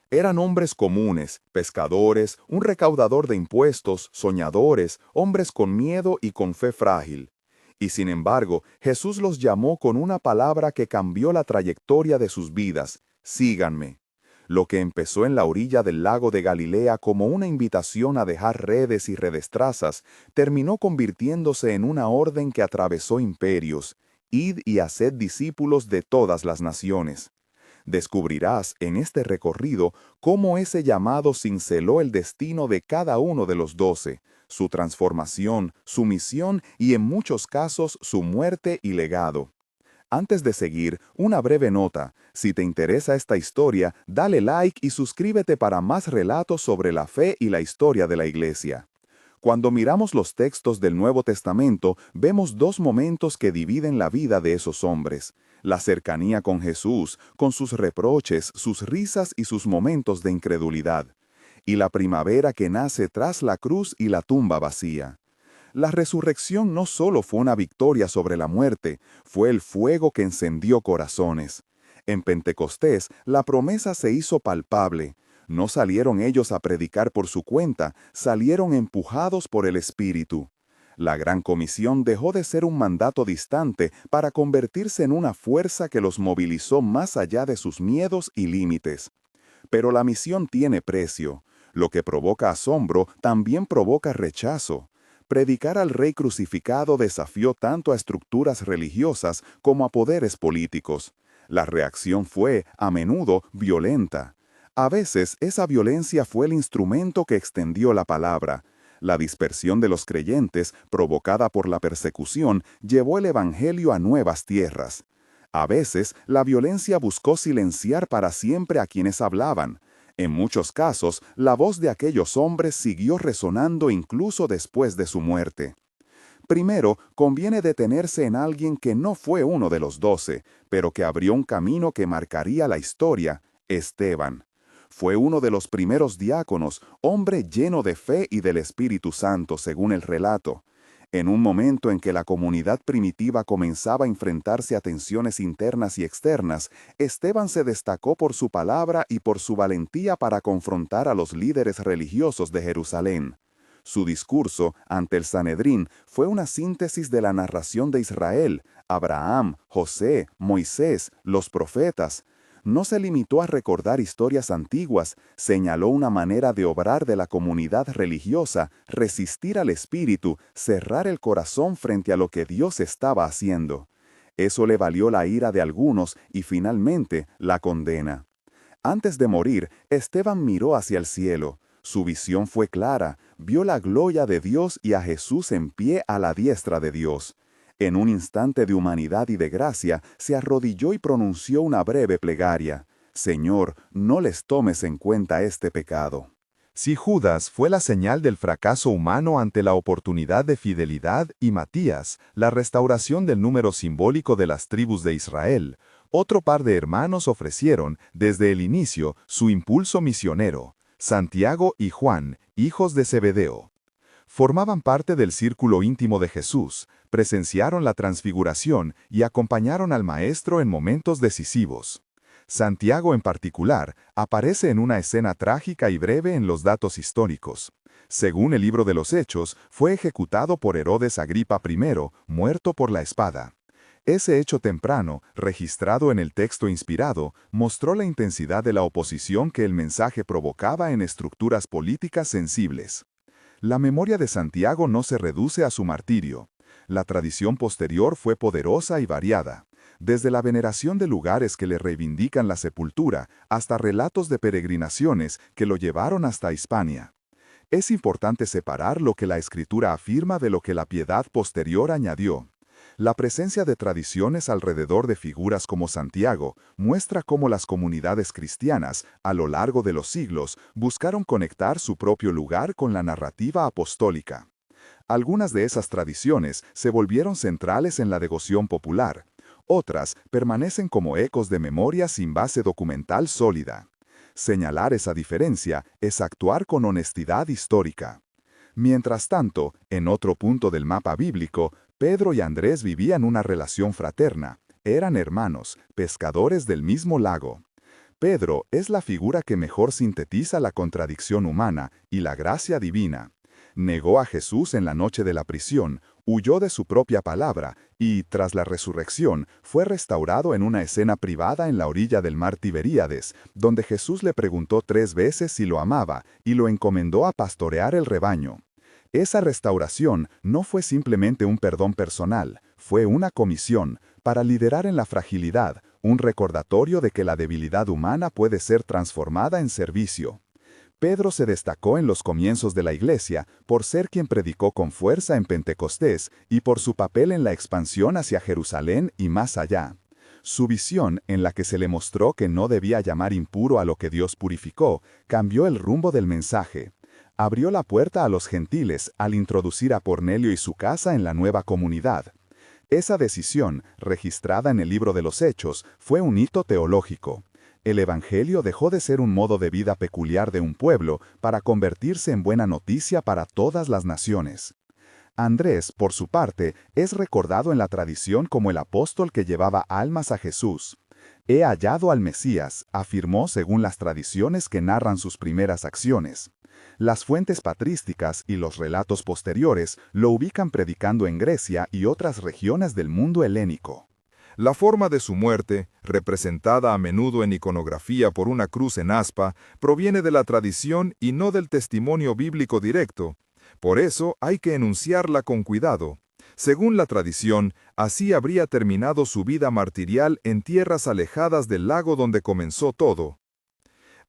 Eran hombres comunes, pescadores, un recaudador de impuestos, soñadores, hombres con miedo y con fe frágil. Y sin embargo, Jesús los llamó con una palabra que cambió la trayectoria de sus vidas: síganme. Lo que empezó en la orilla del lago de Galilea como una invitación a dejar redes y redestrazas, terminó convirtiéndose en una orden que atravesó imperios: id y haced discípulos de todas las naciones. Descubrirás en este recorrido cómo ese llamado cinceló el destino de cada uno de los 12, su transformación, su misión y en muchos casos su muerte y legado. Antes de seguir, una breve nota. Si te interesa esta historia, dale like y suscríbete para más relatos sobre la fe y la historia de la Iglesia. Cuando miramos los textos del Nuevo Testamento, vemos dos momentos que dividen la vida de esos hombres: la cercanía con Jesús, con sus reproches, sus risas y sus momentos de incredulidad, y la primavera que nace tras la cruz y la tumba vacía. La resurrección no solo fue una victoria sobre la muerte, fue el fuego que encendió corazones. En Pentecostés, la promesa se hizo palpable. No salieron ellos a predicar por su cuenta, salieron empujados por el Espíritu. La Gran Comisión dejó de ser un mandato distante para convertirse en una fuerza que los movilizó más allá de sus miedos y límites. Pero la misión tiene precio. Lo que provoca asombro también provoca rechazo. Predicar al Rey crucificado desafió tanto a estructuras religiosas como a poderes políticos. La reacción fue, a menudo, violenta. A veces, esa violencia fue el instrumento que extendió la palabra. La dispersión de los creyentes, provocada por la persecución, llevó el Evangelio a nuevas tierras. A veces, la violencia buscó silenciar para siempre a quienes hablaban. En muchos casos, la voz de aquellos hombres siguió resonando incluso después de su muerte. Primero, conviene detenerse en alguien que no fue uno de los 12, pero que abrió un camino que marcaría la historia: Esteban. Fue uno de los primeros diáconos, hombre lleno de fe y del Espíritu Santo, según el relato. En un momento en que la comunidad primitiva comenzaba a enfrentarse a tensiones internas y externas, Esteban se destacó por su palabra y por su valentía para confrontar a los líderes religiosos de Jerusalén. Su discurso ante el Sanedrín fue una síntesis de la narración de Israel: Abraham, José, Moisés, los profetas. No se limitó a recordar historias antiguas, señaló una manera de obrar de la comunidad religiosa: resistir al espíritu, cerrar el corazón frente a lo que Dios estaba haciendo. Eso le valió la ira de algunos y finalmente la condena. Antes de morir, Esteban miró hacia el cielo. Su visión fue clara, vio la gloria de Dios y a Jesús en pie a la diestra de Dios. En un instante de humanidad y de gracia, se arrodilló y pronunció una breve plegaria: Señor, no les tomes en cuenta este pecado. Si Judas fue la señal del fracaso humano ante la oportunidad de fidelidad y Matías, la restauración del número simbólico de las tribus de Israel, otro par de hermanos ofrecieron, desde el inicio, su impulso misionero: Santiago y Juan, hijos de Zebedeo. Formaban parte del círculo íntimo de Jesús, presenciaron la transfiguración y acompañaron al Maestro en momentos decisivos. Santiago, en particular, aparece en una escena trágica y breve en los datos históricos. Según el libro de los Hechos, fue ejecutado por Herodes Agripa I, muerto por la espada. Ese hecho temprano, registrado en el texto inspirado, mostró la intensidad de la oposición que el mensaje provocaba en estructuras políticas sensibles. La memoria de Santiago no se reduce a su martirio. La tradición posterior fue poderosa y variada, desde la veneración de lugares que le reivindican la sepultura hasta relatos de peregrinaciones que lo llevaron hasta Hispania. Es importante separar lo que la Escritura afirma de lo que la piedad posterior añadió. La presencia de tradiciones alrededor de figuras como Santiago muestra cómo las comunidades cristianas, a lo largo de los siglos, buscaron conectar su propio lugar con la narrativa apostólica. Algunas de esas tradiciones se volvieron centrales en la devoción popular. Otras permanecen como ecos de memoria sin base documental sólida. Señalar esa diferencia es actuar con honestidad histórica. Mientras tanto, en otro punto del mapa bíblico, Pedro y Andrés vivían una relación fraterna. Eran hermanos, pescadores del mismo lago. Pedro es la figura que mejor sintetiza la contradicción humana y la gracia divina. Negó a Jesús en la noche de la prisión, huyó de su propia palabra y, tras la resurrección, fue restaurado en una escena privada en la orilla del mar Tiberíades, donde Jesús le preguntó 3 veces si lo amaba y lo encomendó a pastorear el rebaño. Esa restauración no fue simplemente un perdón personal, fue una comisión para liderar en la fragilidad, un recordatorio de que la debilidad humana puede ser transformada en servicio. Pedro se destacó en los comienzos de la Iglesia por ser quien predicó con fuerza en Pentecostés y por su papel en la expansión hacia Jerusalén y más allá. Su visión, en la que se le mostró que no debía llamar impuro a lo que Dios purificó, cambió el rumbo del mensaje. Abrió la puerta a los gentiles al introducir a Cornelio y su casa en la nueva comunidad. Esa decisión, registrada en el libro de los Hechos, fue un hito teológico. El Evangelio dejó de ser un modo de vida peculiar de un pueblo para convertirse en buena noticia para todas las naciones. Andrés, por su parte, es recordado en la tradición como el apóstol que llevaba almas a Jesús. He hallado al Mesías, afirmó según las tradiciones que narran sus primeras acciones. Las fuentes patrísticas y los relatos posteriores lo ubican predicando en Grecia y otras regiones del mundo helénico. La forma de su muerte, representada a menudo en iconografía por una cruz en aspa, proviene de la tradición y no del testimonio bíblico directo. Por eso hay que enunciarla con cuidado. Según la tradición, así habría terminado su vida martirial en tierras alejadas del lago donde comenzó todo.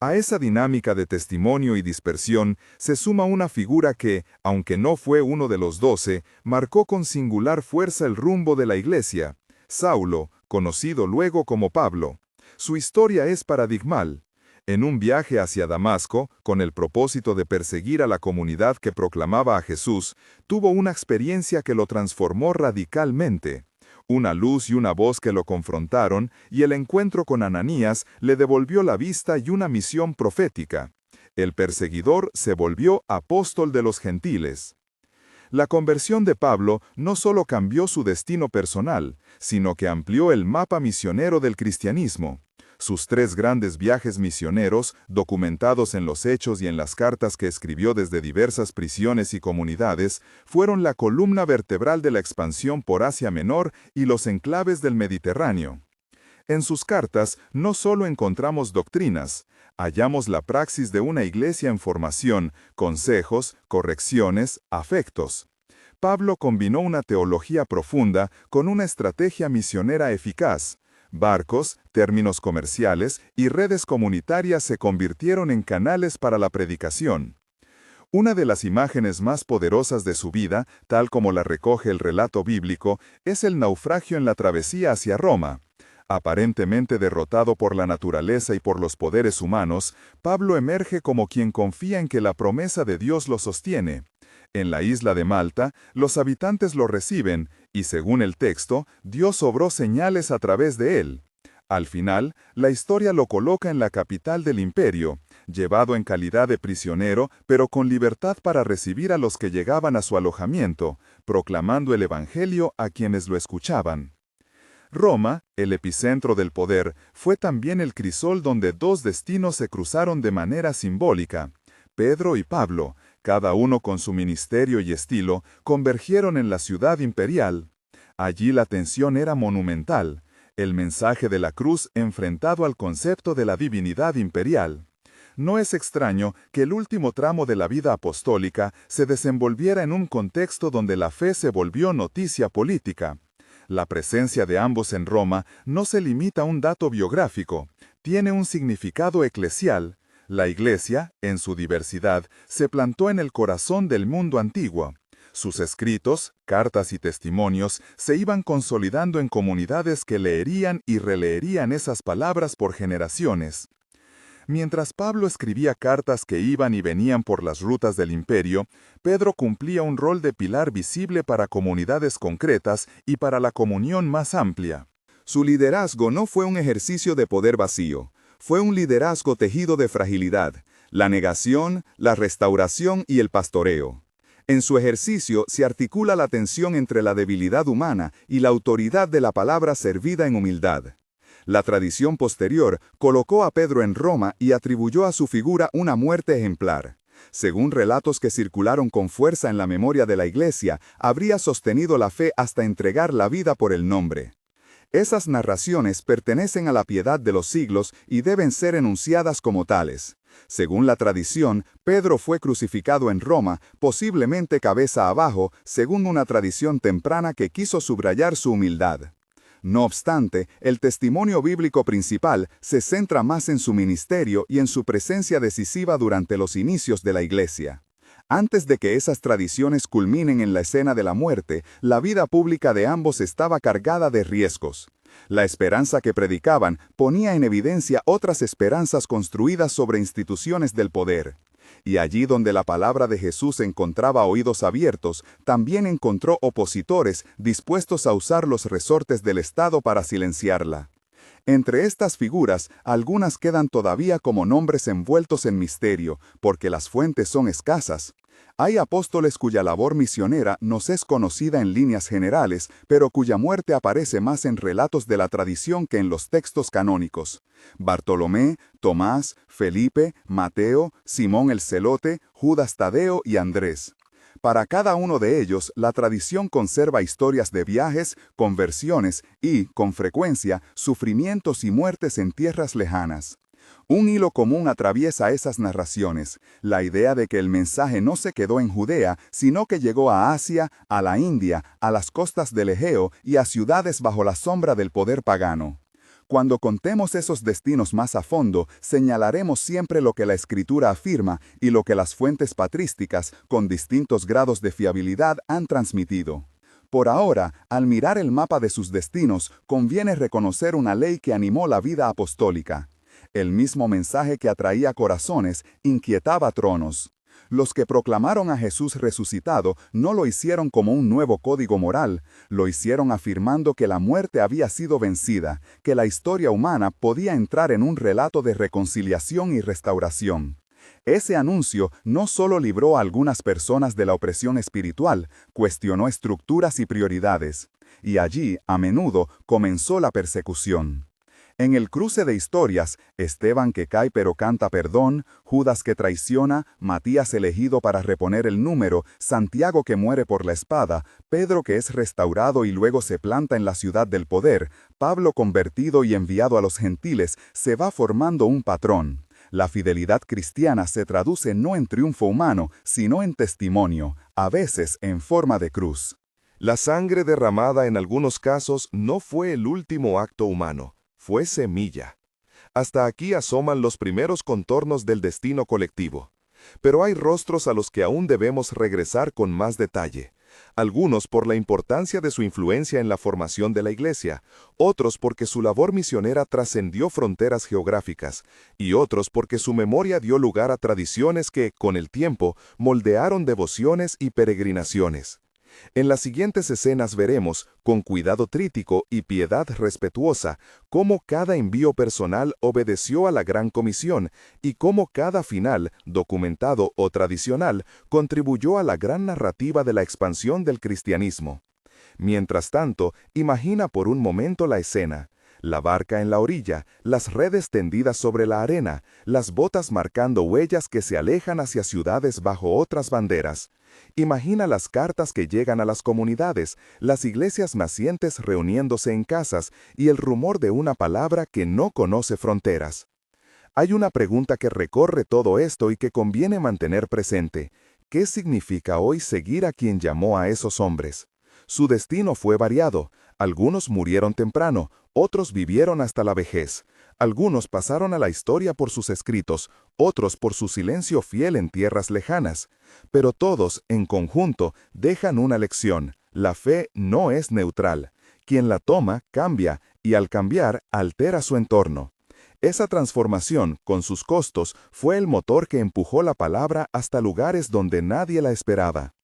A esa dinámica de testimonio y dispersión se suma una figura que, aunque no fue uno de los 12, marcó con singular fuerza el rumbo de la Iglesia: Saulo, conocido luego como Pablo. Su historia es paradigmal. En un viaje hacia Damasco, con el propósito de perseguir a la comunidad que proclamaba a Jesús, tuvo una experiencia que lo transformó radicalmente. Una luz y una voz que lo confrontaron, y el encuentro con Ananías le devolvió la vista y una misión profética. El perseguidor se volvió apóstol de los gentiles. La conversión de Pablo no solo cambió su destino personal, sino que amplió el mapa misionero del cristianismo. Sus 3 grandes viajes misioneros, documentados en los Hechos y en las cartas que escribió desde diversas prisiones y comunidades, fueron la columna vertebral de la expansión por Asia Menor y los enclaves del Mediterráneo. En sus cartas no solo encontramos doctrinas, hallamos la praxis de una iglesia en formación, consejos, correcciones, afectos. Pablo combinó una teología profunda con una estrategia misionera eficaz. Barcos, términos comerciales y redes comunitarias se convirtieron en canales para la predicación. Una de las imágenes más poderosas de su vida, tal como la recoge el relato bíblico, es el naufragio en la travesía hacia Roma. Aparentemente derrotado por la naturaleza y por los poderes humanos, Pablo emerge como quien confía en que la promesa de Dios lo sostiene. En la isla de Malta, los habitantes lo reciben, y según el texto, Dios obró señales a través de él. Al final, la historia lo coloca en la capital del imperio, llevado en calidad de prisionero, pero con libertad para recibir a los que llegaban a su alojamiento, proclamando el Evangelio a quienes lo escuchaban. Roma, el epicentro del poder, fue también el crisol donde 2 destinos se cruzaron de manera simbólica. Pedro y Pablo, cada uno con su ministerio y estilo, convergieron en la ciudad imperial. Allí la tensión era monumental, el mensaje de la cruz enfrentado al concepto de la divinidad imperial. No es extraño que el último tramo de la vida apostólica se desenvolviera en un contexto donde la fe se volvió noticia política. La presencia de ambos en Roma no se limita a un dato biográfico, tiene un significado eclesial. La Iglesia, en su diversidad, se plantó en el corazón del mundo antiguo. Sus escritos, cartas y testimonios se iban consolidando en comunidades que leerían y releerían esas palabras por generaciones. Mientras Pablo escribía cartas que iban y venían por las rutas del imperio, Pedro cumplía un rol de pilar visible para comunidades concretas y para la comunión más amplia. Su liderazgo no fue un ejercicio de poder vacío, fue un liderazgo tejido de fragilidad, la negación, la restauración y el pastoreo. En su ejercicio se articula la tensión entre la debilidad humana y la autoridad de la palabra servida en humildad. La tradición posterior colocó a Pedro en Roma y atribuyó a su figura una muerte ejemplar. Según relatos que circularon con fuerza en la memoria de la Iglesia, habría sostenido la fe hasta entregar la vida por el nombre. Esas narraciones pertenecen a la piedad de los siglos y deben ser enunciadas como tales. Según la tradición, Pedro fue crucificado en Roma, posiblemente cabeza abajo, según una tradición temprana que quiso subrayar su humildad. No obstante, el testimonio bíblico principal se centra más en su ministerio y en su presencia decisiva durante los inicios de la Iglesia. Antes de que esas tradiciones culminen en la escena de la muerte, la vida pública de ambos estaba cargada de riesgos. La esperanza que predicaban ponía en evidencia otras esperanzas construidas sobre instituciones del poder. Y allí donde la palabra de Jesús encontraba oídos abiertos, también encontró opositores dispuestos a usar los resortes del Estado para silenciarla. Entre estas figuras, algunas quedan todavía como nombres envueltos en misterio, porque las fuentes son escasas. Hay apóstoles cuya labor misionera nos es conocida en líneas generales, pero cuya muerte aparece más en relatos de la tradición que en los textos canónicos. Bartolomé, Tomás, Felipe, Mateo, Simón el Celote, Judas Tadeo y Andrés. Para cada uno de ellos, la tradición conserva historias de viajes, conversiones y, con frecuencia, sufrimientos y muertes en tierras lejanas. Un hilo común atraviesa esas narraciones, la idea de que el mensaje no se quedó en Judea, sino que llegó a Asia, a la India, a las costas del Egeo y a ciudades bajo la sombra del poder pagano. Cuando contemos esos destinos más a fondo, señalaremos siempre lo que la Escritura afirma y lo que las fuentes patrísticas, con distintos grados de fiabilidad, han transmitido. Por ahora, al mirar el mapa de sus destinos, conviene reconocer una ley que animó la vida apostólica. El mismo mensaje que atraía corazones, inquietaba tronos. Los que proclamaron a Jesús resucitado no lo hicieron como un nuevo código moral, lo hicieron afirmando que la muerte había sido vencida, que la historia humana podía entrar en un relato de reconciliación y restauración. Ese anuncio no solo libró a algunas personas de la opresión espiritual, cuestionó estructuras y prioridades. Y allí, a menudo, comenzó la persecución. En el cruce de historias, Esteban que cae pero canta perdón, Judas que traiciona, Matías elegido para reponer el número, Santiago que muere por la espada, Pedro que es restaurado y luego se planta en la ciudad del poder, Pablo convertido y enviado a los gentiles, se va formando un patrón. La fidelidad cristiana se traduce no en triunfo humano, sino en testimonio, a veces en forma de cruz. La sangre derramada en algunos casos no fue el último acto humano. Fue semilla. Hasta aquí asoman los primeros contornos del destino colectivo. Pero hay rostros a los que aún debemos regresar con más detalle. Algunos por la importancia de su influencia en la formación de la Iglesia, otros porque su labor misionera trascendió fronteras geográficas, y otros porque su memoria dio lugar a tradiciones que, con el tiempo, moldearon devociones y peregrinaciones. En las siguientes escenas veremos, con cuidado crítico y piedad respetuosa, cómo cada envío personal obedeció a la Gran Comisión y cómo cada final, documentado o tradicional, contribuyó a la gran narrativa de la expansión del cristianismo. Mientras tanto, imagina por un momento la escena. La barca en la orilla, las redes tendidas sobre la arena, las botas marcando huellas que se alejan hacia ciudades bajo otras banderas. Imagina las cartas que llegan a las comunidades, las iglesias nacientes reuniéndose en casas y el rumor de una palabra que no conoce fronteras. Hay una pregunta que recorre todo esto y que conviene mantener presente. ¿Qué significa hoy seguir a quien llamó a esos hombres? Su destino fue variado. Algunos murieron temprano, otros vivieron hasta la vejez. Algunos pasaron a la historia por sus escritos, otros por su silencio fiel en tierras lejanas. Pero todos, en conjunto, dejan una lección. La fe no es neutral. Quien la toma, cambia, y al cambiar, altera su entorno. Esa transformación, con sus costos, fue el motor que empujó la palabra hasta lugares donde nadie la esperaba.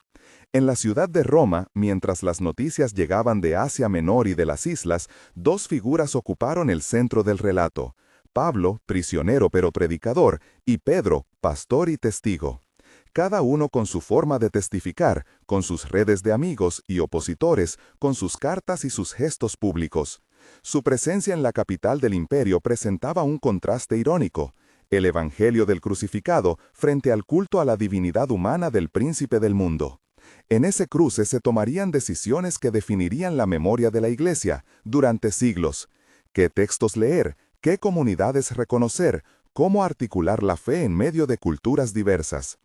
En la ciudad de Roma, mientras las noticias llegaban de Asia Menor y de las islas, dos figuras ocuparon el centro del relato. Pablo, prisionero pero predicador, y Pedro, pastor y testigo. Cada uno con su forma de testificar, con sus redes de amigos y opositores, con sus cartas y sus gestos públicos. Su presencia en la capital del imperio presentaba un contraste irónico: el evangelio del crucificado frente al culto a la divinidad humana del príncipe del mundo. En ese cruce se tomarían decisiones que definirían la memoria de la Iglesia durante siglos. ¿Qué textos leer? ¿Qué comunidades reconocer? ¿Cómo articular la fe en medio de culturas diversas?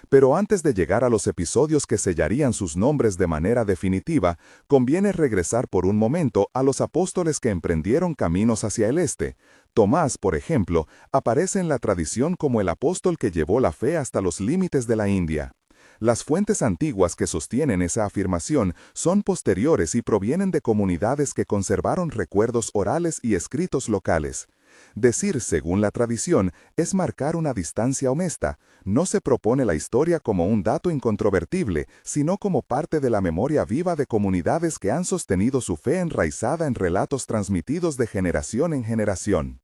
Pero antes de llegar a los episodios que sellarían sus nombres de manera definitiva, conviene regresar por un momento a los apóstoles que emprendieron caminos hacia el este. Tomás, por ejemplo, aparece en la tradición como el apóstol que llevó la fe hasta los límites de la India. Las fuentes antiguas que sostienen esa afirmación son posteriores y provienen de comunidades que conservaron recuerdos orales y escritos locales. Decir, según la tradición, es marcar una distancia honesta. No se propone la historia como un dato incontrovertible, sino como parte de la memoria viva de comunidades que han sostenido su fe enraizada en relatos transmitidos de generación en generación.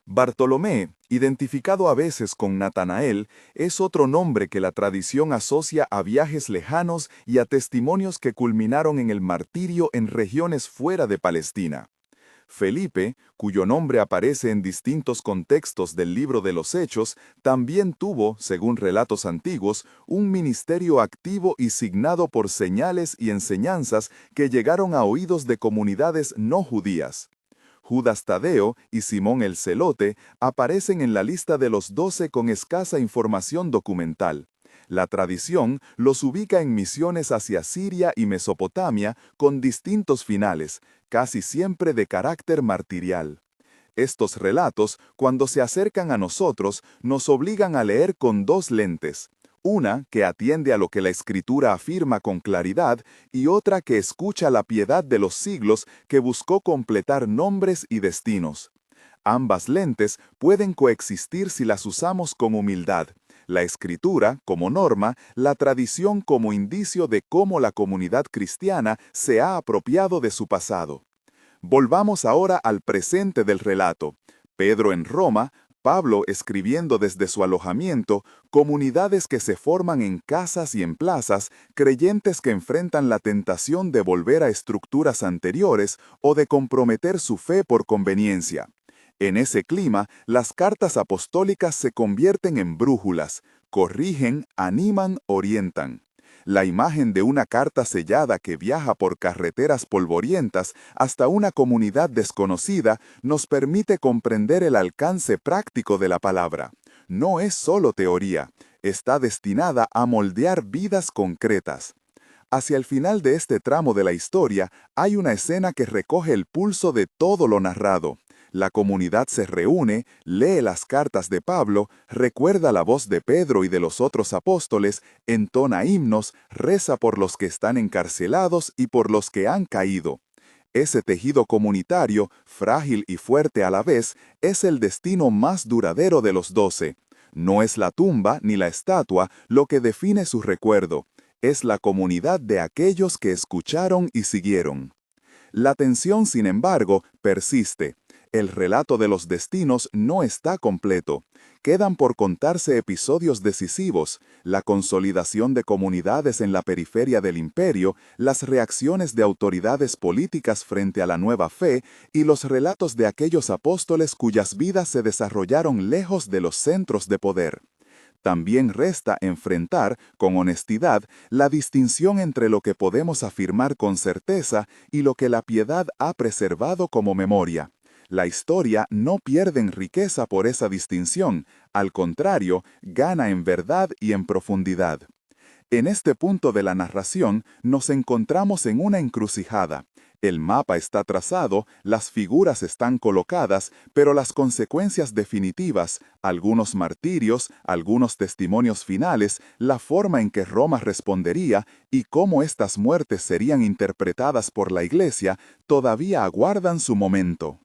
Bartolomé, identificado a veces con Natanael, es otro nombre que la tradición asocia a viajes lejanos y a testimonios que culminaron en el martirio en regiones fuera de Palestina. Felipe, cuyo nombre aparece en distintos contextos del libro de los Hechos, también tuvo, según relatos antiguos, un ministerio activo y signado por señales y enseñanzas que llegaron a oídos de comunidades no judías. Judas Tadeo y Simón el Celote aparecen en la lista de los 12 con escasa información documental. La tradición los ubica en misiones hacia Siria y Mesopotamia con distintos finales, casi siempre de carácter martirial. Estos relatos, cuando se acercan a nosotros, nos obligan a leer con dos lentes: una que atiende a lo que la Escritura afirma con claridad y otra que escucha la piedad de los siglos que buscó completar nombres y destinos. Ambas lentes pueden coexistir si las usamos con humildad: la Escritura como norma, la tradición como indicio de cómo la comunidad cristiana se ha apropiado de su pasado. Volvamos ahora al presente del relato. Pedro en Roma, Pablo escribiendo desde su alojamiento, comunidades que se forman en casas y en plazas, creyentes que enfrentan la tentación de volver a estructuras anteriores o de comprometer su fe por conveniencia. En ese clima, las cartas apostólicas se convierten en brújulas: corrigen, animan, orientan. La imagen de una carta sellada que viaja por carreteras polvorientas hasta una comunidad desconocida nos permite comprender el alcance práctico de la palabra. No es solo teoría, está destinada a moldear vidas concretas. Hacia el final de este tramo de la historia hay una escena que recoge el pulso de todo lo narrado. La comunidad se reúne, lee las cartas de Pablo, recuerda la voz de Pedro y de los otros apóstoles, entona himnos, reza por los que están encarcelados y por los que han caído. Ese tejido comunitario, frágil y fuerte a la vez, es el destino más duradero de los 12. No es la tumba ni la estatua lo que define su recuerdo, es la comunidad de aquellos que escucharon y siguieron. La tensión, sin embargo, persiste. El relato de los destinos no está completo. Quedan por contarse episodios decisivos: la consolidación de comunidades en la periferia del imperio, las reacciones de autoridades políticas frente a la nueva fe y los relatos de aquellos apóstoles cuyas vidas se desarrollaron lejos de los centros de poder. También resta enfrentar, con honestidad, la distinción entre lo que podemos afirmar con certeza y lo que la piedad ha preservado como memoria. La historia no pierde en riqueza por esa distinción, al contrario, gana en verdad y en profundidad. En este punto de la narración nos encontramos en una encrucijada. El mapa está trazado, las figuras están colocadas, pero las consecuencias definitivas, algunos martirios, algunos testimonios finales, la forma en que Roma respondería y cómo estas muertes serían interpretadas por la Iglesia, todavía aguardan su momento.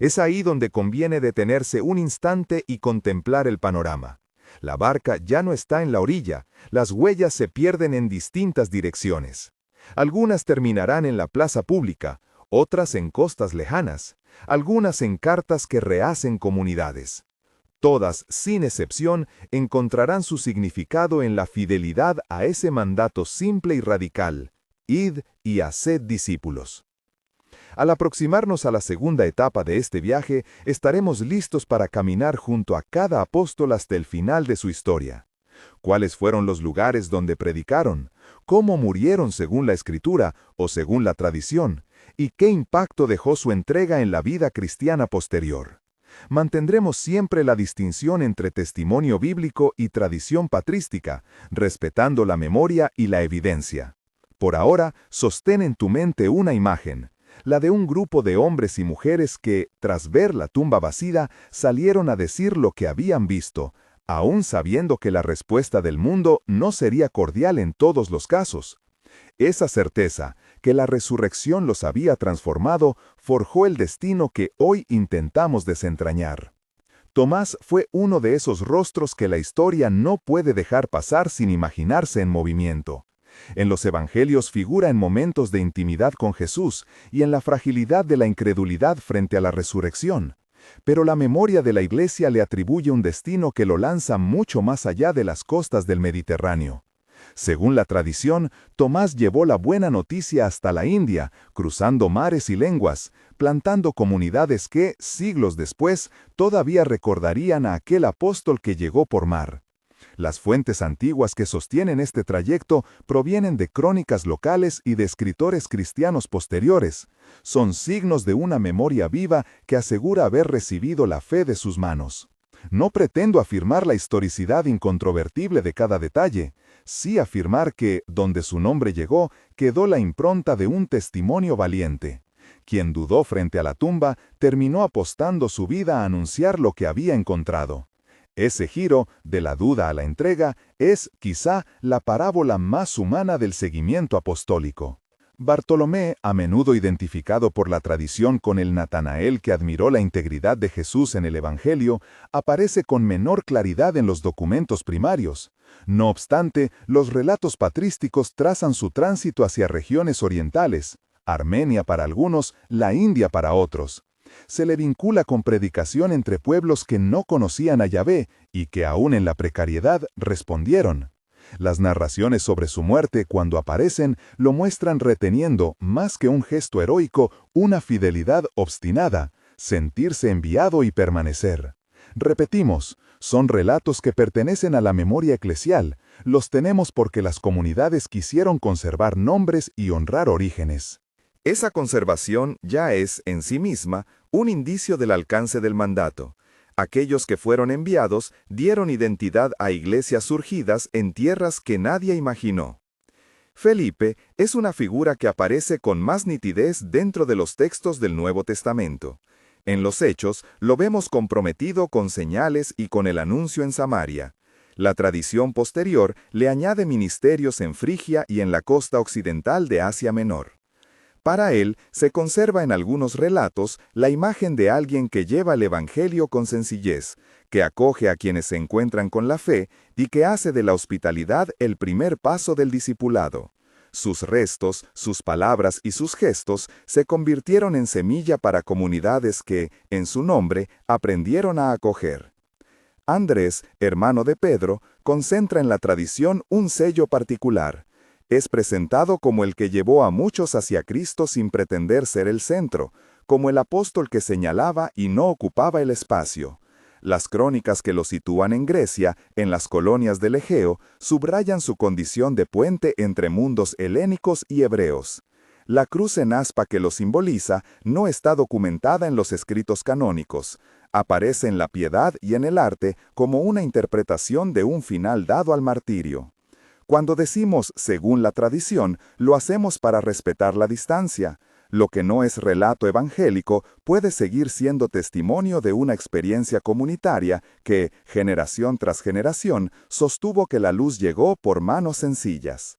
Es ahí donde conviene detenerse un instante y contemplar el panorama. La barca ya no está en la orilla, las huellas se pierden en distintas direcciones. Algunas terminarán en la plaza pública, otras en costas lejanas, algunas en cartas que rehacen comunidades. Todas, sin excepción, encontrarán su significado en la fidelidad a ese mandato simple y radical: id y haced discípulos. Al aproximarnos a la segunda etapa de este viaje, estaremos listos para caminar junto a cada apóstol hasta el final de su historia. ¿Cuáles fueron los lugares donde predicaron? ¿Cómo murieron según la Escritura o según la tradición? ¿Y qué impacto dejó su entrega en la vida cristiana posterior? Mantendremos siempre la distinción entre testimonio bíblico y tradición patrística, respetando la memoria y la evidencia. Por ahora, sostén en tu mente una imagen, la de un grupo de hombres y mujeres que, tras ver la tumba vacía, salieron a decir lo que habían visto, aún sabiendo que la respuesta del mundo no sería cordial en todos los casos. Esa certeza, que la resurrección los había transformado, forjó el destino que hoy intentamos desentrañar. Tomás fue uno de esos rostros que la historia no puede dejar pasar sin imaginarse en movimiento. En los evangelios figura en momentos de intimidad con Jesús y en la fragilidad de la incredulidad frente a la resurrección. Pero la memoria de la Iglesia le atribuye un destino que lo lanza mucho más allá de las costas del Mediterráneo. Según la tradición, Tomás llevó la buena noticia hasta la India, cruzando mares y lenguas, plantando comunidades que, siglos después, todavía recordarían a aquel apóstol que llegó por mar. Las fuentes antiguas que sostienen este trayecto provienen de crónicas locales y de escritores cristianos posteriores. Son signos de una memoria viva que asegura haber recibido la fe de sus manos. No pretendo afirmar la historicidad incontrovertible de cada detalle, sí afirmar que, donde su nombre llegó, quedó la impronta de un testimonio valiente. Quien dudó frente a la tumba, terminó apostando su vida a anunciar lo que había encontrado. Ese giro, de la duda a la entrega, es, quizá, la parábola más humana del seguimiento apostólico. Bartolomé, a menudo identificado por la tradición con el Natanael que admiró la integridad de Jesús en el Evangelio, aparece con menor claridad en los documentos primarios. No obstante, los relatos patrísticos trazan su tránsito hacia regiones orientales, Armenia para algunos, la India para otros. Se le vincula con predicación entre pueblos que no conocían a Yahvé y que aún en la precariedad respondieron. Las narraciones sobre su muerte, cuando aparecen, lo muestran reteniendo, más que un gesto heroico, una fidelidad obstinada, sentirse enviado y permanecer. Repetimos, son relatos que pertenecen a la memoria eclesial, los tenemos porque las comunidades quisieron conservar nombres y honrar orígenes. Esa conservación ya es, en sí misma, un indicio del alcance del mandato. Aquellos que fueron enviados dieron identidad a iglesias surgidas en tierras que nadie imaginó. Felipe es una figura que aparece con más nitidez dentro de los textos del Nuevo Testamento. En los Hechos lo vemos comprometido con señales y con el anuncio en Samaria. La tradición posterior le añade ministerios en Frigia y en la costa occidental de Asia Menor. Para él, se conserva en algunos relatos la imagen de alguien que lleva el Evangelio con sencillez, que acoge a quienes se encuentran con la fe y que hace de la hospitalidad el primer paso del discipulado. Sus restos, sus palabras y sus gestos se convirtieron en semilla para comunidades que, en su nombre, aprendieron a acoger. Andrés, hermano de Pedro, concentra en la tradición un sello particular. Es presentado como el que llevó a muchos hacia Cristo sin pretender ser el centro, como el apóstol que señalaba y no ocupaba el espacio. Las crónicas que lo sitúan en Grecia, en las colonias del Egeo, subrayan su condición de puente entre mundos helénicos y hebreos. La cruz en aspa que lo simboliza no está documentada en los escritos canónicos. Aparece en la piedad y en el arte como una interpretación de un final dado al martirio. Cuando decimos según la tradición, lo hacemos para respetar la distancia. Lo que no es relato evangélico puede seguir siendo testimonio de una experiencia comunitaria que, generación tras generación, sostuvo que la luz llegó por manos sencillas.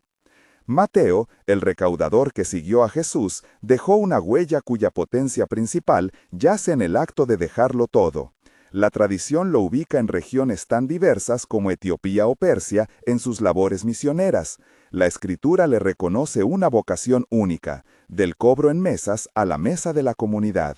Mateo, el recaudador que siguió a Jesús, dejó una huella cuya potencia principal yace en el acto de dejarlo todo. La tradición lo ubica en regiones tan diversas como Etiopía o Persia en sus labores misioneras. La Escritura le reconoce una vocación única, del cobro en mesas a la mesa de la comunidad.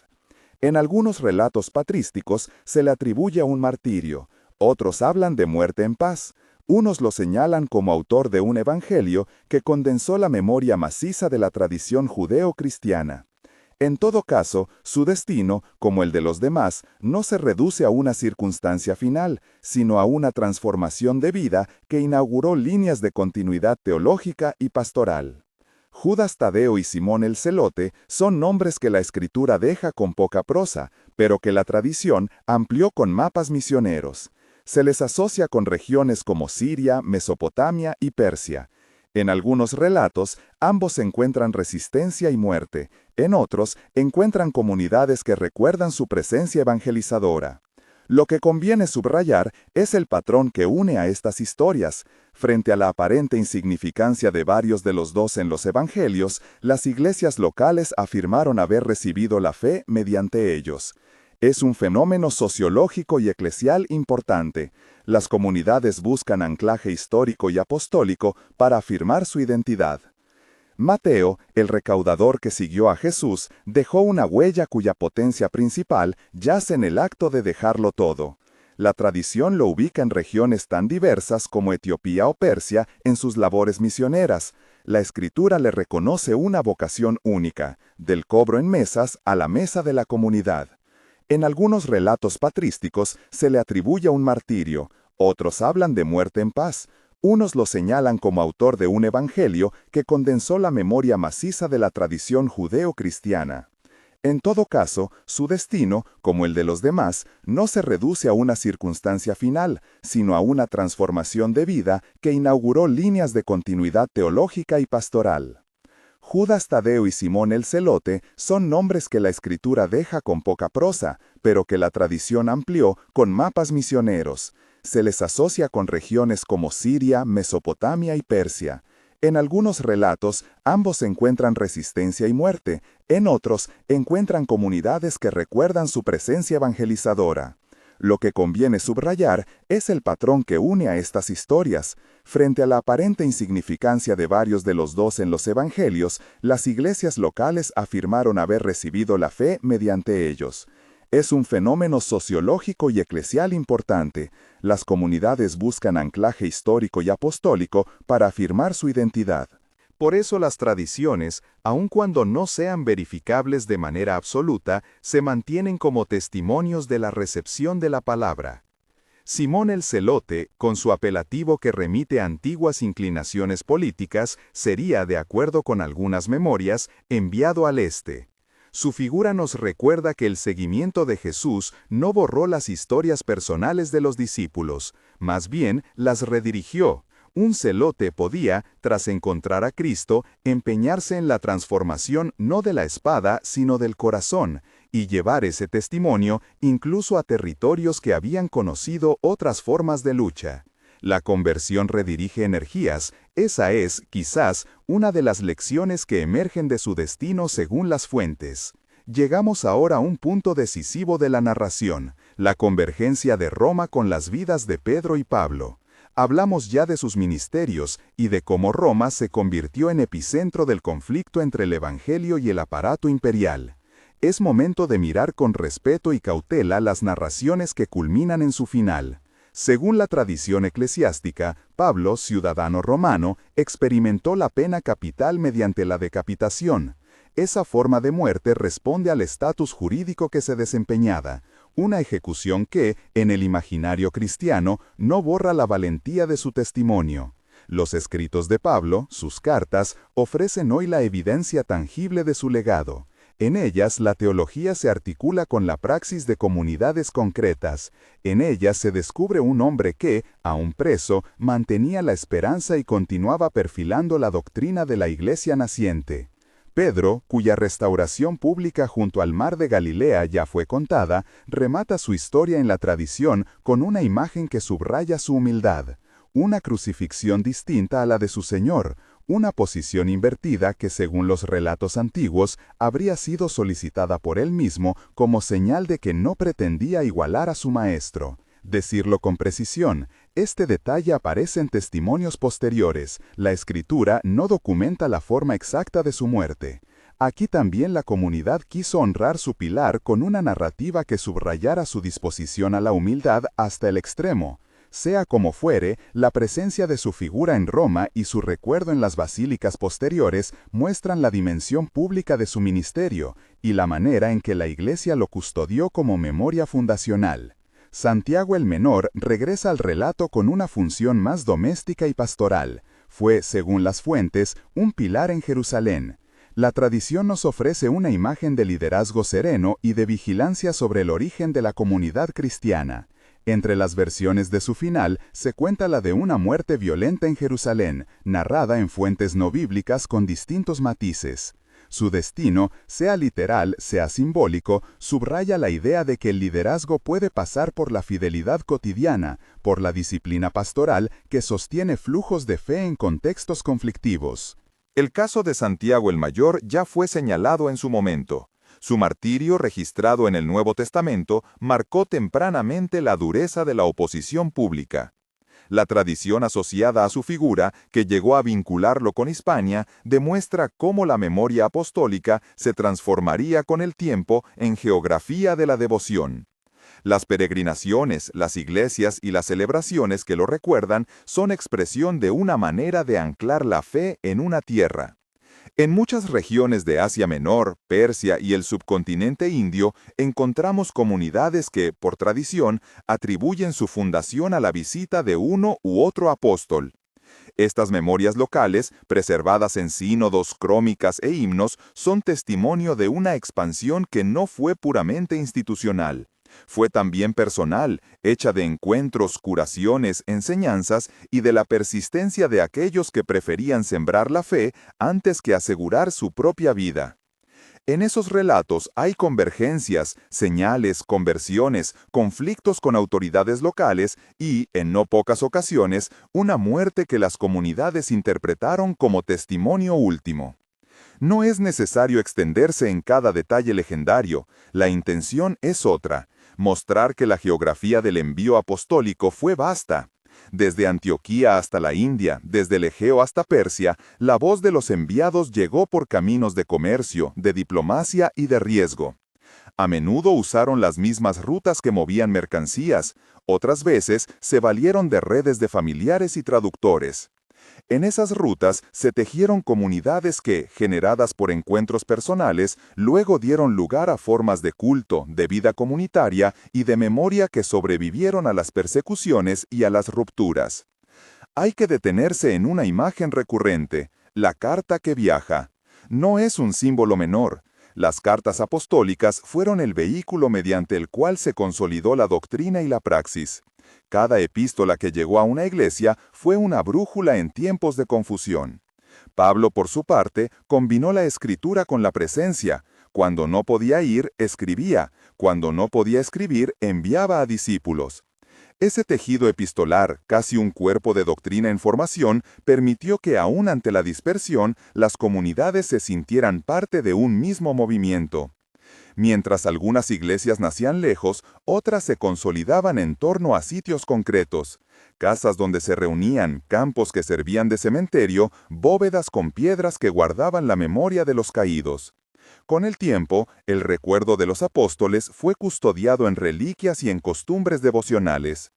En algunos relatos patrísticos se le atribuye un martirio, otros hablan de muerte en paz. Unos lo señalan como autor de un evangelio que condensó la memoria maciza de la tradición judeo-cristiana. En todo caso, su destino, como el de los demás, no se reduce a una circunstancia final, sino a una transformación de vida que inauguró líneas de continuidad teológica y pastoral. Judas Tadeo y Simón el Celote son nombres que la Escritura deja con poca prosa, pero que la tradición amplió con mapas misioneros. Se les asocia con regiones como Siria, Mesopotamia y Persia. En algunos relatos, ambos encuentran resistencia y muerte. En otros, encuentran comunidades que recuerdan su presencia evangelizadora. Lo que conviene subrayar es el patrón que une a estas historias. Frente a la aparente insignificancia de varios de los dos en los evangelios, las iglesias locales afirmaron haber recibido la fe mediante ellos. Es un fenómeno sociológico y eclesial importante. Las comunidades buscan anclaje histórico y apostólico para afirmar su identidad. Mateo, el recaudador que siguió a Jesús, dejó una huella cuya potencia principal yace en el acto de dejarlo todo. La tradición lo ubica en regiones tan diversas como Etiopía o Persia en sus labores misioneras. La Escritura le reconoce una vocación única, del cobro en mesas a la mesa de la comunidad. En algunos relatos patrísticos se le atribuye un martirio, otros hablan de muerte en paz. Unos lo señalan como autor de un evangelio que condensó la memoria maciza de la tradición judeo-cristiana. En todo caso, su destino, como el de los demás, no se reduce a una circunstancia final, sino a una transformación de vida que inauguró líneas de continuidad teológica y pastoral. Judas Tadeo y Simón el Celote son nombres que la Escritura deja con poca prosa, pero que la tradición amplió con mapas misioneros. Se les asocia con regiones como Siria, Mesopotamia y Persia. En algunos relatos, ambos encuentran resistencia y muerte. En otros, encuentran comunidades que recuerdan su presencia evangelizadora. Lo que conviene subrayar es el patrón que une a estas historias. Frente a la aparente insignificancia de varios de los dos en los evangelios, las iglesias locales afirmaron haber recibido la fe mediante ellos. Es un fenómeno sociológico y eclesial importante. Las comunidades buscan anclaje histórico y apostólico para afirmar su identidad. Por eso las tradiciones, aun cuando no sean verificables de manera absoluta, se mantienen como testimonios de la recepción de la palabra. Simón el Celote, con su apelativo que remite a antiguas inclinaciones políticas, sería, de acuerdo con algunas memorias, enviado al este. Su figura nos recuerda que el seguimiento de Jesús no borró las historias personales de los discípulos, más bien las redirigió. Un celote podía, tras encontrar a Cristo, empeñarse en la transformación no de la espada, sino del corazón, y llevar ese testimonio incluso a territorios que habían conocido otras formas de lucha. La conversión redirige energías, esa es, quizás, una de las lecciones que emergen de su destino según las fuentes. Llegamos ahora a un punto decisivo de la narración, la convergencia de Roma con las vidas de Pedro y Pablo. Hablamos ya de sus ministerios y de cómo Roma se convirtió en epicentro del conflicto entre el Evangelio y el aparato imperial. Es momento de mirar con respeto y cautela las narraciones que culminan en su final. Según la tradición eclesiástica, Pablo, ciudadano romano, experimentó la pena capital mediante la decapitación. Esa forma de muerte responde al estatus jurídico que se desempeñaba, una ejecución que, en el imaginario cristiano, no borra la valentía de su testimonio. Los escritos de Pablo, sus cartas, ofrecen hoy la evidencia tangible de su legado. En ellas, la teología se articula con la praxis de comunidades concretas. En ellas se descubre un hombre que, aun preso, mantenía la esperanza y continuaba perfilando la doctrina de la iglesia naciente. Pedro, cuya restauración pública junto al mar de Galilea ya fue contada, remata su historia en la tradición con una imagen que subraya su humildad, una crucifixión distinta a la de su Señor, una posición invertida que, según los relatos antiguos, habría sido solicitada por él mismo como señal de que no pretendía igualar a su maestro. Decirlo con precisión, este detalle aparece en testimonios posteriores. La Escritura no documenta la forma exacta de su muerte. Aquí también la comunidad quiso honrar su pilar con una narrativa que subrayara su disposición a la humildad hasta el extremo. Sea como fuere, la presencia de su figura en Roma y su recuerdo en las basílicas posteriores muestran la dimensión pública de su ministerio y la manera en que la Iglesia lo custodió como memoria fundacional. Santiago el Menor regresa al relato con una función más doméstica y pastoral. Fue, según las fuentes, un pilar en Jerusalén. La tradición nos ofrece una imagen de liderazgo sereno y de vigilancia sobre el origen de la comunidad cristiana. Entre las versiones de su final se cuenta la de una muerte violenta en Jerusalén, narrada en fuentes no bíblicas con distintos matices. Su destino, sea literal, sea simbólico, subraya la idea de que el liderazgo puede pasar por la fidelidad cotidiana, por la disciplina pastoral que sostiene flujos de fe en contextos conflictivos. El caso de Santiago el Mayor ya fue señalado en su momento. Su martirio, registrado en el Nuevo Testamento, marcó tempranamente la dureza de la oposición pública. La tradición asociada a su figura, que llegó a vincularlo con Hispania, demuestra cómo la memoria apostólica se transformaría con el tiempo en geografía de la devoción. Las peregrinaciones, las iglesias y las celebraciones que lo recuerdan son expresión de una manera de anclar la fe en una tierra. En muchas regiones de Asia Menor, Persia y el subcontinente indio encontramos comunidades que, por tradición, atribuyen su fundación a la visita de uno u otro apóstol. Estas memorias locales, preservadas en sínodos, crónicas e himnos, son testimonio de una expansión que no fue puramente institucional. Fue también personal, hecha de encuentros, curaciones, enseñanzas y de la persistencia de aquellos que preferían sembrar la fe antes que asegurar su propia vida. En esos relatos hay convergencias, señales, conversiones, conflictos con autoridades locales y, en no pocas ocasiones, una muerte que las comunidades interpretaron como testimonio último. No es necesario extenderse en cada detalle legendario, la intención es otra, mostrar que la geografía del envío apostólico fue vasta. Desde Antioquía hasta la India, desde el Egeo hasta Persia, la voz de los enviados llegó por caminos de comercio, de diplomacia y de riesgo. A menudo usaron las mismas rutas que movían mercancías, otras veces se valieron de redes de familiares y traductores. En esas rutas se tejieron comunidades que, generadas por encuentros personales, luego dieron lugar a formas de culto, de vida comunitaria y de memoria que sobrevivieron a las persecuciones y a las rupturas. Hay que detenerse en una imagen recurrente, la carta que viaja. No es un símbolo menor. Las cartas apostólicas fueron el vehículo mediante el cual se consolidó la doctrina y la praxis. Cada epístola que llegó a una iglesia fue una brújula en tiempos de confusión. Pablo, por su parte, combinó la escritura con la presencia. Cuando no podía ir, escribía. Cuando no podía escribir, enviaba a discípulos. Ese tejido epistolar, casi un cuerpo de doctrina en formación, permitió que aún ante la dispersión, las comunidades se sintieran parte de un mismo movimiento. Mientras algunas iglesias nacían lejos, otras se consolidaban en torno a sitios concretos. Casas donde se reunían, campos que servían de cementerio, bóvedas con piedras que guardaban la memoria de los caídos. Con el tiempo, el recuerdo de los apóstoles fue custodiado en reliquias y en costumbres devocionales.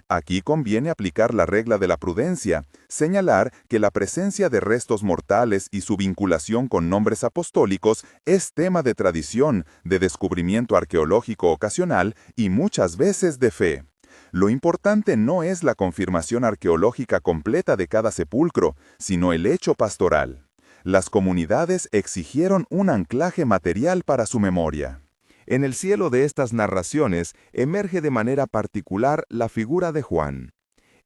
Aquí conviene aplicar la regla de la prudencia, señalar que la presencia de restos mortales y su vinculación con nombres apostólicos es tema de tradición, de descubrimiento arqueológico ocasional y muchas veces de fe. Lo importante no es la confirmación arqueológica completa de cada sepulcro, sino el hecho pastoral. Las comunidades exigieron un anclaje material para su memoria. En el cielo de estas narraciones emerge de manera particular la figura de Juan.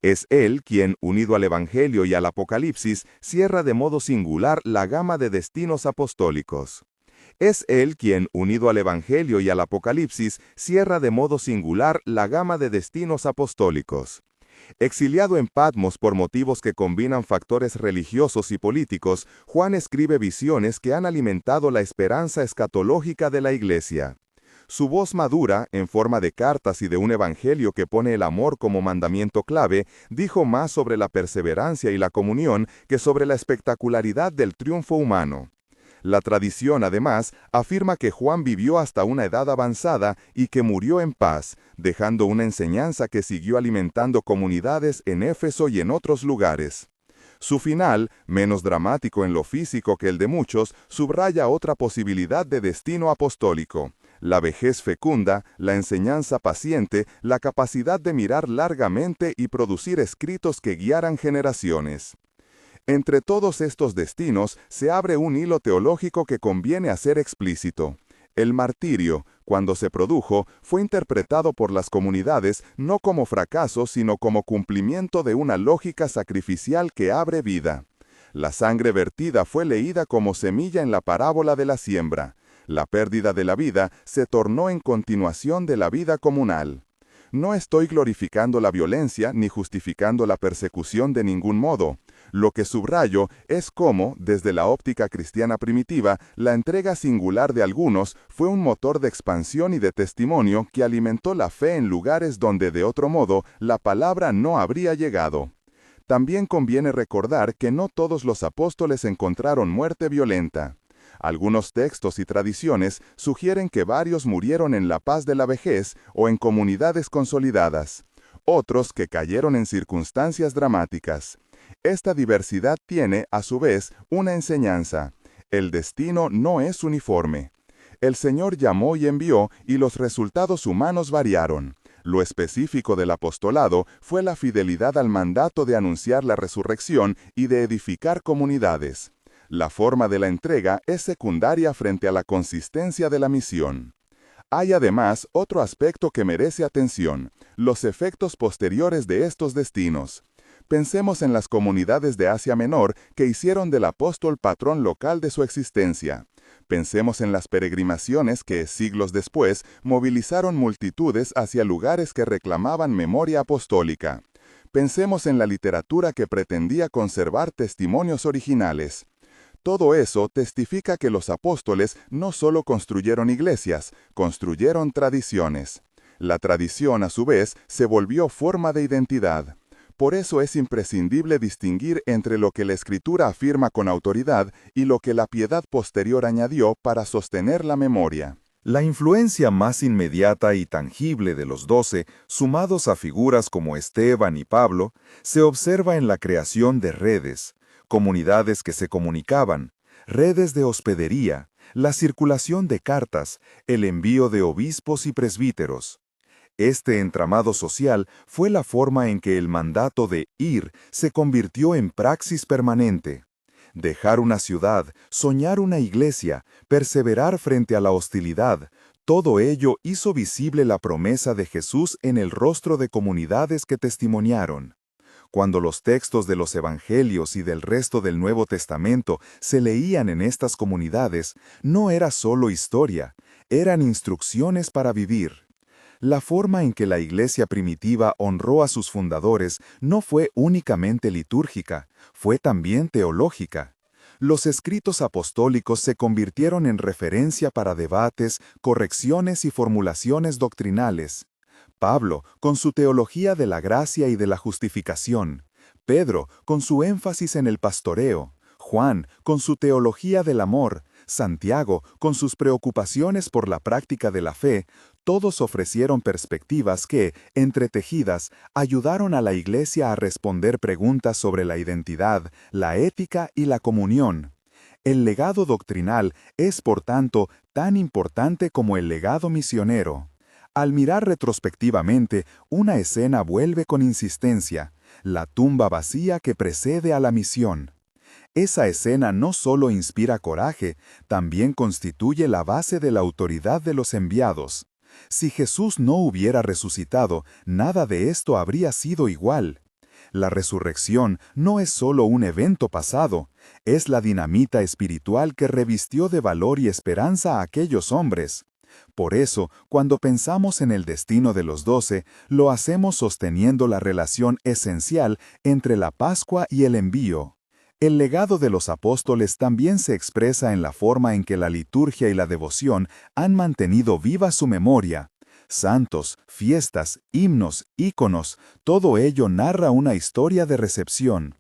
Es él quien, unido al Evangelio y al Apocalipsis, cierra de modo singular la gama de destinos apostólicos. Es él quien, unido al Evangelio y al Apocalipsis, cierra de modo singular la gama de destinos apostólicos. Exiliado en Patmos por motivos que combinan factores religiosos y políticos, Juan escribe visiones que han alimentado la esperanza escatológica de la Iglesia. Su voz madura, en forma de cartas y de un evangelio que pone el amor como mandamiento clave, dijo más sobre la perseverancia y la comunión que sobre la espectacularidad del triunfo humano. La tradición, además, afirma que Juan vivió hasta una edad avanzada y que murió en paz, dejando una enseñanza que siguió alimentando comunidades en Éfeso y en otros lugares. Su final, menos dramático en lo físico que el de muchos, subraya otra posibilidad de destino apostólico: la vejez fecunda, la enseñanza paciente, la capacidad de mirar largamente y producir escritos que guiaran generaciones. Entre todos estos destinos se abre un hilo teológico que conviene hacer explícito. El martirio, cuando se produjo, fue interpretado por las comunidades no como fracaso, sino como cumplimiento de una lógica sacrificial que abre vida. La sangre vertida fue leída como semilla en la parábola de la siembra. La pérdida de la vida se tornó en continuación de la vida comunal. No estoy glorificando la violencia ni justificando la persecución de ningún modo. Lo que subrayo es cómo, desde la óptica cristiana primitiva, la entrega singular de algunos fue un motor de expansión y de testimonio que alimentó la fe en lugares donde de otro modo la palabra no habría llegado. También conviene recordar que no todos los apóstoles encontraron muerte violenta. Algunos textos y tradiciones sugieren que varios murieron en la paz de la vejez o en comunidades consolidadas. Otros que cayeron en circunstancias dramáticas. Esta diversidad tiene, a su vez, una enseñanza. El destino no es uniforme. El Señor llamó y envió, y los resultados humanos variaron. Lo específico del apostolado fue la fidelidad al mandato de anunciar la resurrección y de edificar comunidades. La forma de la entrega es secundaria frente a la consistencia de la misión. Hay además otro aspecto que merece atención: los efectos posteriores de estos destinos. Pensemos en las comunidades de Asia Menor que hicieron del apóstol patrón local de su existencia. Pensemos en las peregrinaciones que, siglos después, movilizaron multitudes hacia lugares que reclamaban memoria apostólica. Pensemos en la literatura que pretendía conservar testimonios originales. Todo eso testifica que los apóstoles no solo construyeron iglesias, construyeron tradiciones. La tradición, a su vez, se volvió forma de identidad. Por eso es imprescindible distinguir entre lo que la Escritura afirma con autoridad y lo que la piedad posterior añadió para sostener la memoria. La influencia más inmediata y tangible de los 12, sumados a figuras como Esteban y Pablo, se observa en la creación de redes, comunidades que se comunicaban, redes de hospedería, la circulación de cartas, el envío de obispos y presbíteros. Este entramado social fue la forma en que el mandato de ir se convirtió en praxis permanente. Dejar una ciudad, soñar una iglesia, perseverar frente a la hostilidad, todo ello hizo visible la promesa de Jesús en el rostro de comunidades que testimoniaron. Cuando los textos de los Evangelios y del resto del Nuevo Testamento se leían en estas comunidades, no era solo historia, eran instrucciones para vivir. La forma en que la iglesia primitiva honró a sus fundadores no fue únicamente litúrgica, fue también teológica. Los escritos apostólicos se convirtieron en referencia para debates, correcciones y formulaciones doctrinales. Pablo, con su teología de la gracia y de la justificación. Pedro, con su énfasis en el pastoreo. Juan, con su teología del amor. Santiago, con sus preocupaciones por la práctica de la fe, todos ofrecieron perspectivas que, entretejidas, ayudaron a la Iglesia a responder preguntas sobre la identidad, la ética y la comunión. El legado doctrinal es, por tanto, tan importante como el legado misionero. Al mirar retrospectivamente, una escena vuelve con insistencia: la tumba vacía que precede a la misión. Esa escena no solo inspira coraje, también constituye la base de la autoridad de los enviados. Si Jesús no hubiera resucitado, nada de esto habría sido igual. La resurrección no es solo un evento pasado, es la dinamita espiritual que revistió de valor y esperanza a aquellos hombres. Por eso, cuando pensamos en el destino de los 12, lo hacemos sosteniendo la relación esencial entre la Pascua y el envío. El legado de los apóstoles también se expresa en la forma en que la liturgia y la devoción han mantenido viva su memoria. Santos, fiestas, himnos, íconos, todo ello narra una historia de recepción.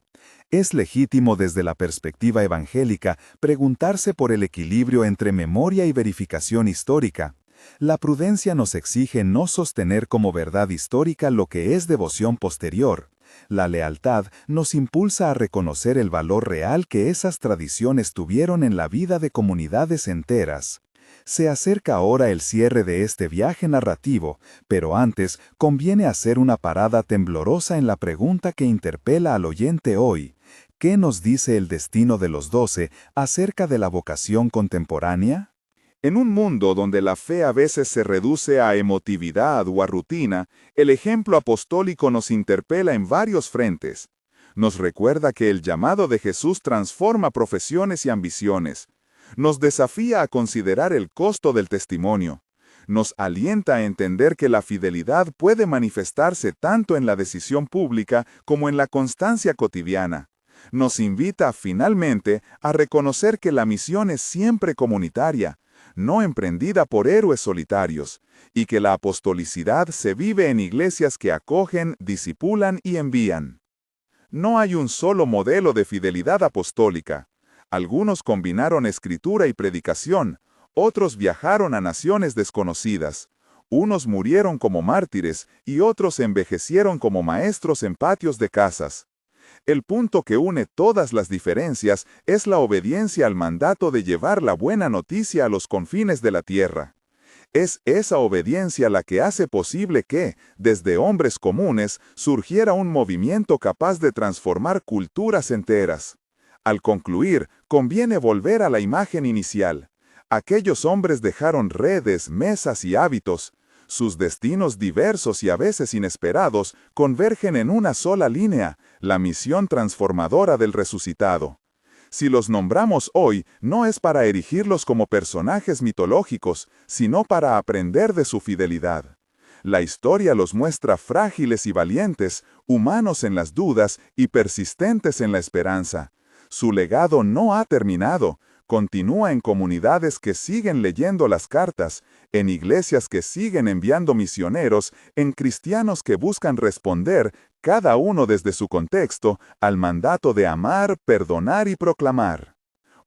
Es legítimo desde la perspectiva evangélica preguntarse por el equilibrio entre memoria y verificación histórica. La prudencia nos exige no sostener como verdad histórica lo que es devoción posterior. La lealtad nos impulsa a reconocer el valor real que esas tradiciones tuvieron en la vida de comunidades enteras. Se acerca ahora el cierre de este viaje narrativo, pero antes conviene hacer una parada temblorosa en la pregunta que interpela al oyente hoy. ¿Qué nos dice el destino de los 12 acerca de la vocación contemporánea? En un mundo donde la fe a veces se reduce a emotividad o a rutina, el ejemplo apostólico nos interpela en varios frentes. Nos recuerda que el llamado de Jesús transforma profesiones y ambiciones. Nos desafía a considerar el costo del testimonio. Nos alienta a entender que la fidelidad puede manifestarse tanto en la decisión pública como en la constancia cotidiana. Nos invita, finalmente, a reconocer que la misión es siempre comunitaria, no emprendida por héroes solitarios, y que la apostolicidad se vive en iglesias que acogen, discipulan y envían. No hay un solo modelo de fidelidad apostólica. Algunos combinaron escritura y predicación, otros viajaron a naciones desconocidas. Unos murieron como mártires y otros envejecieron como maestros en patios de casas. El punto que une todas las diferencias es la obediencia al mandato de llevar la buena noticia a los confines de la tierra. Es esa obediencia la que hace posible que, desde hombres comunes, surgiera un movimiento capaz de transformar culturas enteras. Al concluir, conviene volver a la imagen inicial. Aquellos hombres dejaron redes, mesas y hábitos. Sus destinos diversos y a veces inesperados convergen en una sola línea, la misión transformadora del resucitado. Si los nombramos hoy, no es para erigirlos como personajes mitológicos, sino para aprender de su fidelidad. La historia los muestra frágiles y valientes, humanos en las dudas y persistentes en la esperanza. Su legado no ha terminado. Continúa en comunidades que siguen leyendo las cartas, en iglesias que siguen enviando misioneros, en cristianos que buscan responder, cada uno desde su contexto, al mandato de amar, perdonar y proclamar.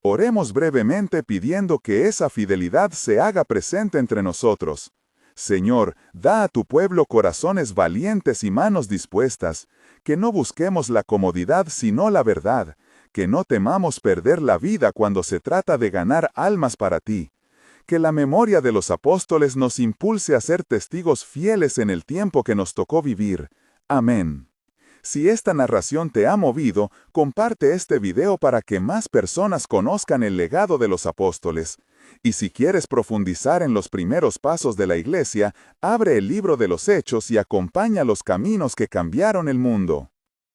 Oremos brevemente pidiendo que esa fidelidad se haga presente entre nosotros. Señor, da a tu pueblo corazones valientes y manos dispuestas, que no busquemos la comodidad sino la verdad, que no temamos perder la vida cuando se trata de ganar almas para ti. Que la memoria de los apóstoles nos impulse a ser testigos fieles en el tiempo que nos tocó vivir. Amén. Si esta narración te ha movido, comparte este video para que más personas conozcan el legado de los apóstoles. Y si quieres profundizar en los primeros pasos de la Iglesia, abre el libro de los Hechos y acompaña los caminos que cambiaron el mundo.